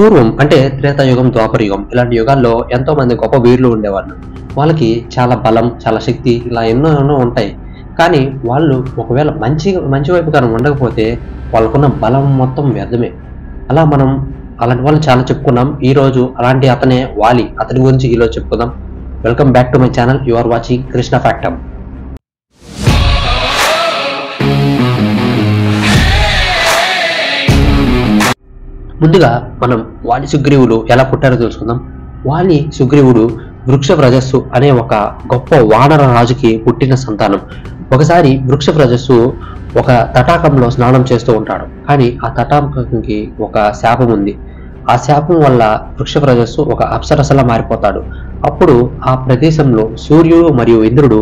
పూర్వం అంటే త్రేతాయుగం, ద్వాపర యుగం ఇలాంటి యుగాల్లో ఎంతో మంది గొప్ప వీరులు ఉండేవాళ్ళు. వాళ్ళకి చాలా బలం, చాలా శక్తి ఇలా ఎన్నో ఉంటాయి. కానీ వాళ్ళు ఒకవేళ మంచి వైపు కానీ ఉండకపోతే వాళ్ళకున్న బలం మొత్తం వ్యర్థమే. అలా మనం అలాంటి వాళ్ళు చాలా చెప్పుకున్నాం. ఈ రోజు అలాంటి అతనే వాలి. అతని గురించి ఈరోజు చెప్పుకుందాం. Welcome back to my channel. You are watching Krishna Factum. ముందుగా మనం వాలి సుగ్రీవులు ఎలా పుట్టారో తెలుసుకుందాం. వాలి సుగ్రీవుడు వృక్షవ్రజస్సు అనే ఒక గొప్ప వానర రాజుకి పుట్టిన సంతానం. ఒకసారి వృక్షవ్రజస్సు ఒక తటాకంలో స్నానం చేస్తూ ఉంటాడు. కానీ ఆ తటాకంకి ఒక శాపం ఉంది. ఆ శాపం వల్ల వృక్షవ్రజస్సు ఒక అప్సరసలా మారిపోతాడు. అప్పుడు ఆ ప్రదేశంలో సూర్యుడు మరియు ఇంద్రుడు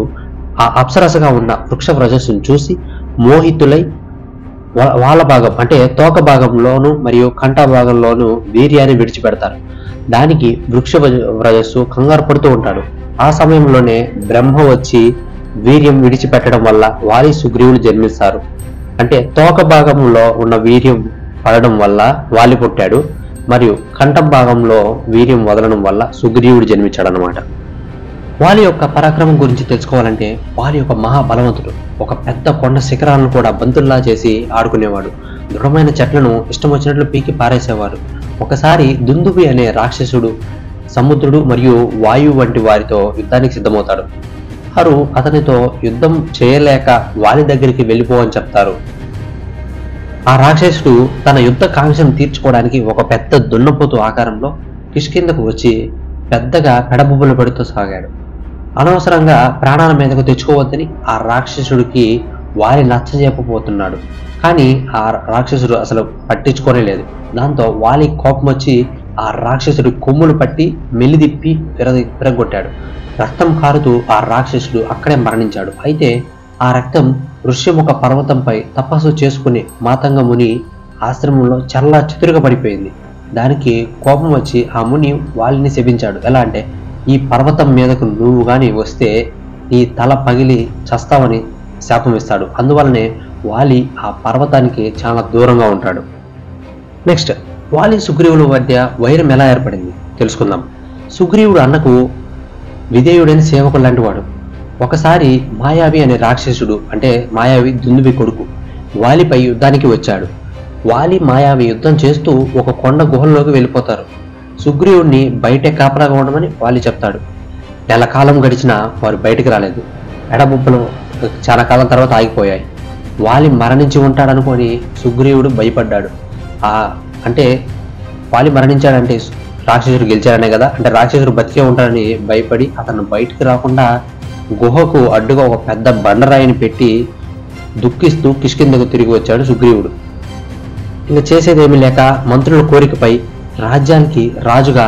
ఆ అప్సరసగా ఉన్న వృక్షవ్రజస్సును చూసి మోహితులై వాళ్ళ భాగం అంటే తోక భాగంలోను మరియు కంఠ భాగంలోను వీర్యాన్ని విడిచిపెడతారు. దానికి వృక్షవ్రజస్సు కంగారు పడుతూ ఉంటాడు. ఆ సమయంలోనే బ్రహ్మ వచ్చి వీర్యం విడిచిపెట్టడం వల్ల వాలి సుగ్రీవులు జన్మిస్తారు. అంటే తోక భాగంలో ఉన్న వీర్యం పడడం వల్ల వాలి పుట్టాడు, మరియు కంఠం భాగంలో వీర్యం వదలడం వల్ల సుగ్రీవుడు జన్మించాడు అన్నమాట. వాలి యొక్క పరాక్రమం గురించి తెలుసుకోవాలంటే వాలి ఒక మహాబలవంతుడు. ఒక పెద్ద కొండ శిఖరాలను కూడా బంతుల్లా చేసి ఆడుకునేవాడు. దృఢమైన చెట్లను ఇష్టం వచ్చినట్లు పీకి పారేసేవారు. ఒకసారి దుందుబి అనే రాక్షసుడు సముద్రుడు మరియు వాయువు వంటి వారితో యుద్ధానికి సిద్ధమవుతాడు. వారు అతనితో యుద్ధం చేయలేక వాలి దగ్గరికి వెళ్ళిపో అని చెప్తారు. ఆ రాక్షసుడు తన యుద్ధ కాంక్షను తీర్చుకోవడానికి ఒక పెద్ద దున్నపోతు ఆకారంలో కిష్కిందకు వచ్చి పెద్దగా పెడబుబ్బలు పెడుతూ సాగాడు. అనవసరంగా ప్రాణాల మీదకు తెచ్చుకోవద్దని ఆ రాక్షసుడికి వాలి నచ్చజెప్పబోతున్నాడు. కానీ ఆ రాక్షసుడు అసలు పట్టించుకోనే లేదు. దాంతో వాలి కోపం వచ్చి ఆ రాక్షసుడి కొమ్ములు పట్టి మెల్లిదిప్పి విరగొట్టాడు. రక్తం కారుతూ ఆ రాక్షసుడు అక్కడే మరణించాడు. అయితే ఆ రక్తం ఋష్యముఖ పర్వతంపై తపస్సు చేసుకుని మాతంగ ముని ఆశ్రమంలో చల్లా చితురుగా పడిపోయింది. దానికి కోపం వచ్చి ఆ ముని వాలిని శపించాడు. ఎలా అంటే, ఈ పర్వతం మీదకు నువ్వు గాని వస్తే నీ తల పగిలి చస్తావని శాపం ఇస్తాడు. అందువల్లనే వాలి ఆ పర్వతానికి చాలా దూరంగా ఉంటాడు. నెక్స్ట్, వాలి సుగ్రీవుల మధ్య వైరం ఎలా ఏర్పడింది తెలుసుకుందాం. సుగ్రీవుడు అన్నకు విధేయుడైన సేవకుడు లాంటి వాడు. ఒకసారి మాయావి అనే రాక్షసుడు అంటే మాయావి దుందుబి కొడుకు వాలిపై యుద్ధానికి వచ్చాడు. వాలి మాయావి యుద్ధం చేస్తూ ఒక కొండ గుహల్లోకి వెళ్ళిపోతారు. సుగ్రీవుడిని బయటే కాపలాగా ఉండమని వాలి చెప్తాడు. నెల కాలం గడిచినా వారు బయటికి రాలేదు. ఎడబుబ్బలు చాలా కాలం తర్వాత ఆగిపోయాయి. వాలి మరణించి ఉంటాడనుకొని సుగ్రీవుడు భయపడ్డాడు. అంటే వాలి మరణించాడంటే రాక్షసుడు గెలిచాడనే కదా, అంటే రాక్షసుడు బతికే ఉంటాడని భయపడి అతను బయటికి రాకుండా గుహకు అడ్డుగా ఒక పెద్ద బండరాయిని పెట్టి దుఃఖిస్తూ కిష్కిందకు తిరిగి వచ్చాడు సుగ్రీవుడు. ఇంకా చేసేదేమీ లేక మంత్రుల కోరికపై రాజ్యానికి రాజుగా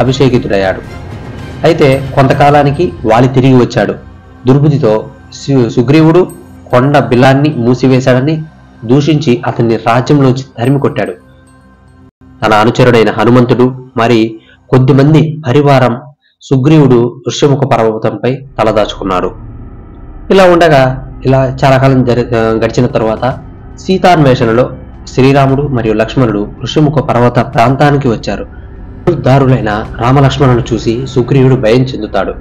అభిషేకితుడయ్యాడు. అయితే కొంతకాలానికి వాలి తిరిగి వచ్చాడు. దుర్బుద్ధితో సుగ్రీవుడు కొండ బిలాన్ని మూసివేశాడని దూషించి అతన్ని రాజ్యంలోంచి తరిమి కొట్టాడు. తన అనుచరుడైన హనుమంతుడు మరి కొద్దిమంది పరివారం సుగ్రీవుడు ఋష్యముఖ పర్వతంపై తలదాచుకున్నారు. ఇలా ఉండగా చాలా కాలం గడిచిన తర్వాత సీతాన్వేషణలో శ్రీరాముడు మరియు లక్ష్మణుడు ఋష్యముఖ పర్వత ప్రాంతానికి వచ్చారు. దారులైన రామలక్ష్మణులను చూసి సుగ్రీవుడు భయం చెందుతాడు.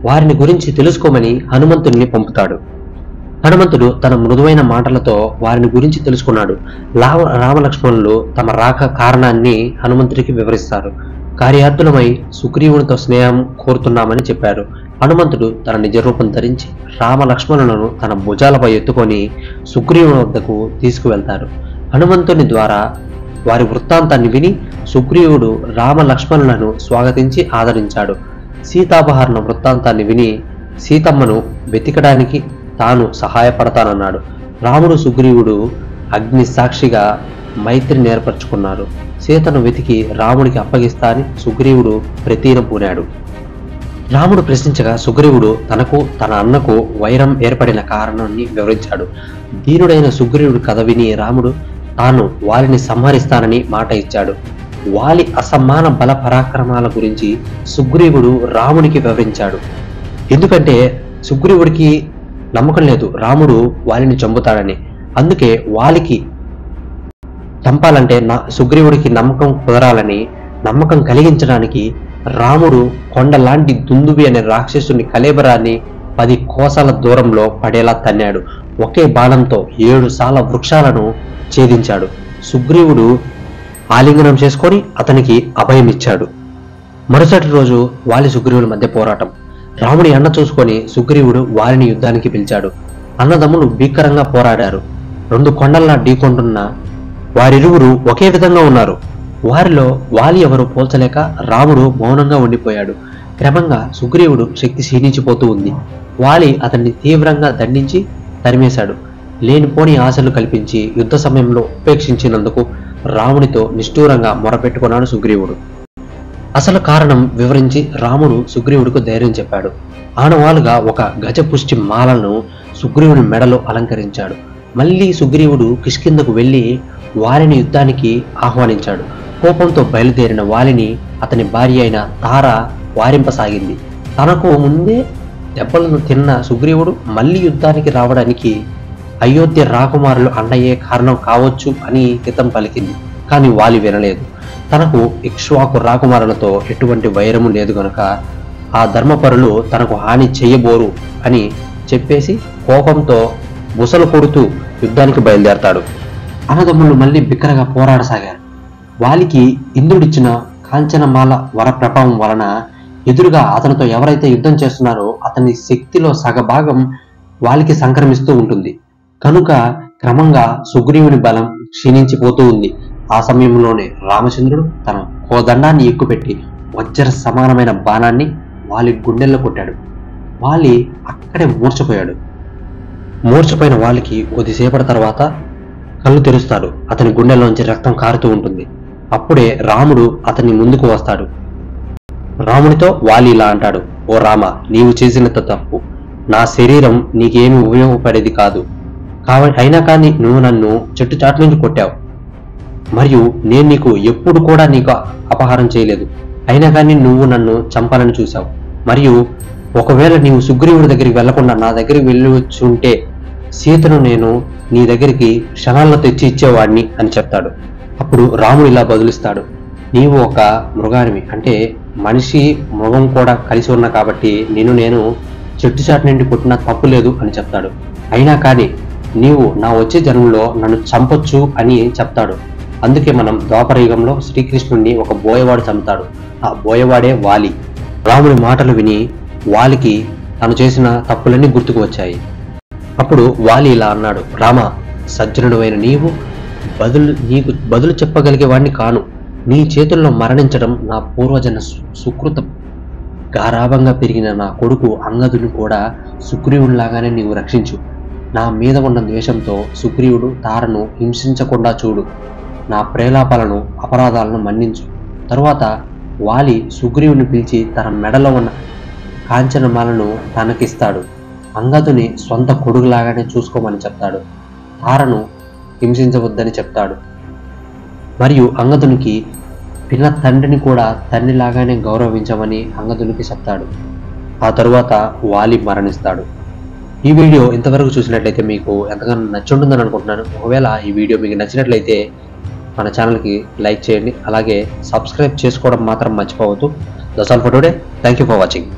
వారిని గురించి తెలుసుకోమని హనుమంతుడిని పంపుతాడు. హనుమంతుడు తన మృదువైన మాటలతో వారిని గురించి తెలుసుకున్నాడు. రామలక్ష్మణులు తమ రాక కారణాన్ని హనుమంతుడికి వివరిస్తారు. కార్యార్థులమై సుగ్రీవునితో స్నేహం కోరుతున్నామని చెప్పారు. హనుమంతుడు తన నిజరూపం ధరించి రామలక్ష్మణులను తన భుజాలపై ఎత్తుకొని సుగ్రీవుని వద్దకు తీసుకువెళ్తారు. హనుమంతుని ద్వారా వారి వృత్తాంతాన్ని విని సుగ్రీవుడు రామలక్ష్మణులను స్వాగతించి ఆదరించాడు. సీతాపహరణ వృత్తాంతాన్ని విని సీతమ్మను వెతికడానికి తాను సహాయపడతానన్నాడు. రాముడు సుగ్రీవుడు అగ్ని సాక్షిగా మైత్రి నేర్పరచుకున్నారు. సీతను వెతికి రాముడికి అప్పగిస్తా అని సుగ్రీవుడు ప్రతీన పూనాడు. రాముడు ప్రశ్నించగా సుగ్రీవుడు తనకు తన అన్నకు వైరం ఏర్పడిన కారణాన్ని వివరించాడు. ధీరుడైన సుగ్రీవుడు కథ విని రాముడు తాను వాలిని సంహరిస్తానని మాట ఇచ్చాడు. వాలి అసమాన బల పరాక్రమాల గురించి సుగ్రీవుడు రాముడికి వివరించాడు. ఎందుకంటే సుగ్రీవుడికి నమ్మకం లేదు రాముడు వాలిని చంపుతాడని. అందుకే వాలికి చంపాలంటే సుగ్రీవుడికి నమ్మకం కుదరాలని నమ్మకం కలిగించడానికి రాముడు కొండలాంటి దుందుబి అనే రాక్షసుని కళేబరాన్ని 10 కోసాల దూరంలో పడేలా తన్నాడు. ఒకే బాణంతో 7 సాల వృక్షాలను ఛేదించాడు. సుగ్రీవుడు ఆలింగనం చేసుకొని అతనికి అభయమిచ్చాడు. మరుసటి రోజు వాలి సుగ్రీవుల మధ్య పోరాటం. రాముడి అన్న చూసుకొని సుగ్రీవుడు వారిని యుద్ధానికి పిలిచాడు. అన్నదమ్ములు భీకరంగా పోరాడారు. 2 కొండల్లా ఢీకొంటున్న వారిరువురు ఒకే విధంగా ఉన్నారు. వారిలో వాలి ఎవరు పోల్చలేక రాముడు మౌనంగా ఉండిపోయాడు. క్రమంగా సుగ్రీవుడు శక్తి క్షీణించిపోతూ ఉంది. వాలి అతన్ని తీవ్రంగా దండించి తరిమేశాడు. లేనిపోని ఆశలు కల్పించి యుద్ధ సమయంలో ఉపేక్షించినందుకు రామునితో నిష్ఠూరంగా మొరపెట్టుకున్నాడు సుగ్రీవుడు. అసలు కారణం వివరించి రాముడు సుగ్రీవుడికి ధైర్యం చెప్పాడు. ఆనవాలుగా ఒక గజపుష్టి మాలను సుగ్రీవుని మెడలో అలంకరించాడు. మళ్ళీ సుగ్రీవుడు కిష్కిందకు వెళ్లి వాలిని యుద్ధానికి ఆహ్వానించాడు. కోపంతో బయలుదేరిన వాలిని అతని భార్య అయిన తార వారింపసాగింది. తనకు ముందే దెబ్బలను తిన్న సుగ్రీవుడు మళ్ళీ యుద్ధానికి రావడానికి అయోధ్య రాకుమారులు అండయ్యే కారణం కావచ్చు అని హితం పలికింది. కానీ వాలి వినలేదు. తనకు ఇక్ష్వాకు రాకుమారులతో ఎటువంటి వైరము లేదు గనుక ఆ ధర్మపరులు తనకు హాని చెయ్యబోరు అని చెప్పేసి కోపంతో బుసలు కొడుతూ యుద్ధానికి బయలుదేరతాడు. అన్నదమ్ములు మళ్ళీ బిక్కరగా పోరాడసాగారు. వాలికి ఇంద్రుడిచ్చిన కాంచనమాల వర ప్రభావం వలన ఎదురుగా అతనితో ఎవరైతే యుద్ధం చేస్తున్నారో అతని శక్తిలో సగభాగం వాలికి సంక్రమిస్తూ ఉంటుంది. కనుక క్రమంగా సుగ్రీవుని బలం క్షీణించిపోతూ ఉంది. ఆ సమయంలోనే రామచంద్రుడు తన కోదండాన్ని ఎక్కుపెట్టి వజ్ర సమానమైన బాణాన్ని వాలి గుండెల్లో కొట్టాడు. వాలి అక్కడే మూర్ఛపోయాడు. మూర్ఛపోయిన వాలికి కొద్దిసేపటి తర్వాత కళ్ళు తెరుస్తాడు. అతని గుండెల్లోంచి రక్తం కారుతూ ఉంటుంది. అప్పుడే రాముడు అతని ముందుకు వస్తాడు. రాముడితో వాలి ఇలా అంటాడు, ఓ రామ, నీవు చేసినంత తప్పు. నా శరీరం నీకేమి ఉపయోగపడేది కాదు. అయినా కానీ నువ్వు నన్ను చెట్టు చాటు నుంచి కొట్టావు. మరియు నేను నీకు ఎప్పుడు కూడా నీకు అపహారం చేయలేదు. అయినా కానీ నువ్వు నన్ను చంపాలని చూశావు. మరియు ఒకవేళ నీవు సుగ్రీవుడి దగ్గరికి వెళ్లకుండా నా దగ్గరికి వెళ్ళి వచ్చి ఉంటే సీతను నేను నీ దగ్గరికి క్షణాల్లో తెచ్చి ఇచ్చేవాడిని అని చెప్తాడు. అప్పుడు రాముడు ఇలా బదులిస్తాడు, నీవు ఒక మృగానివి, అంటే మనిషి మృగం కూడా కలిసి ఉన్నా కాబట్టి నేను చెట్టు చాటు నుండి కొట్టినా తప్పు లేదు అని చెప్తాడు. అయినా కానీ నీవు నా వచ్చే జన్మలో నన్ను చంపొచ్చు అని చెప్తాడు. అందుకే మనం ద్వాపరయుగంలో శ్రీకృష్ణుడిని ఒక బోయవాడు చంపుతాడు. ఆ బోయవాడే వాలి. రాముడి మాటలు విని వాలికి తను చేసిన తప్పులన్నీ గుర్తుకు వచ్చాయి. అప్పుడు వాలి ఇలా అన్నాడు, రామ, సజ్జనుడైన నీకు బదులు చెప్పగలిగే వాడిని కాను. నీ చేతుల్లో మరణించడం నా పూర్వజన సుకృతం. గారాభంగా పెరిగిన నా కొడుకు అంగదుని కూడా సుగ్రీవుడిలాగానే నీవు రక్షించు. నా మీద ఉన్న ద్వేషంతో సుగ్రీవుడు తారను హింసించకుండా చూడు. నా ప్రేలాపాలను అపరాధాలను మన్నించు. తరువాత వాలి సుగ్రీవుని పిలిచి తన మెడలో ఉన్న కాంచనమాలను తనకిస్తాడు. అంగదుని సొంత కొడుకులాగానే చూసుకోమని చెప్తాడు. తారను హింసించవద్దని చెప్తాడు. మరియు అంగదునికి పిల్ల తండ్రిని కూడా తండ్రిలాగానే గౌరవించమని అంగదునికి చెప్తాడు. ఆ తరువాత వాలి మరణిస్తాడు. ఈ వీడియో ఇంతవరకు చూసినట్లయితే మీకు ఎంతగానో నచ్చుంటుందని అనుకుంటున్నాను. ఒకవేళ ఈ వీడియో మీకు నచ్చినట్లయితే మన ఛానల్కి లైక్ చేయండి. అలాగే సబ్స్క్రైబ్ చేసుకోవడం మాత్రం మర్చిపోవద్దు. That's all for today. Thank you for watching.